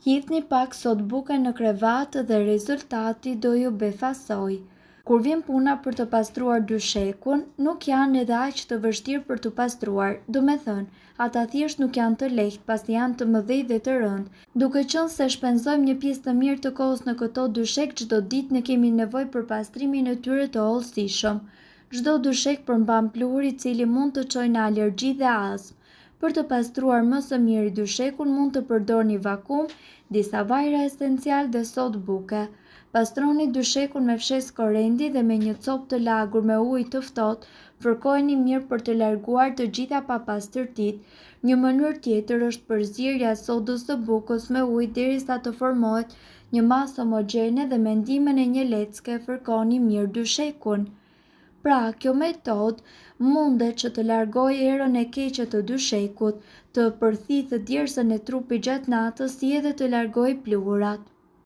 Hidhni pak sot bukën në krevat dhe rezultati do ju befasoj. Kur vjen puna për të pastruar dyshekun, nuk janë edhe aq të vështirë për të pastruar, do me thënë, ata thjesht nuk janë të lehtë pasi janë të mëdhenj dhe të rëndë. Duke qenë se shpenzojmë një pjesë të mirë të kohës në këto dyshek, çdo ditë ne kemi nevojë për pastrimin e tyre të hollësishëm. Çdo dyshek përmban pluhur i cili mund të çojë në alergji dhe astmë. Për të pastruar më së miri dyshekun mund të përdorni vakum, disa vajra esencial dhe sodë buke. Pastroni dyshekun me fshes korendi dhe me një copë të lagur me ujë të ftohtë, fërkojeni mirë për të larguar të gjitha papastërtitë. Një mënyrë tjetër është përzierja e sodës së bukës me ujë derisa të formohet një masë homogjene dhe me ndihmën e një leckë fërkoni mirë dyshekun. Pra, kjo metodë mundet që të largojë erën e keqe të dyshekut, të përthithë djersën e trupit gjatë natës si edhe të largojë pluhurat.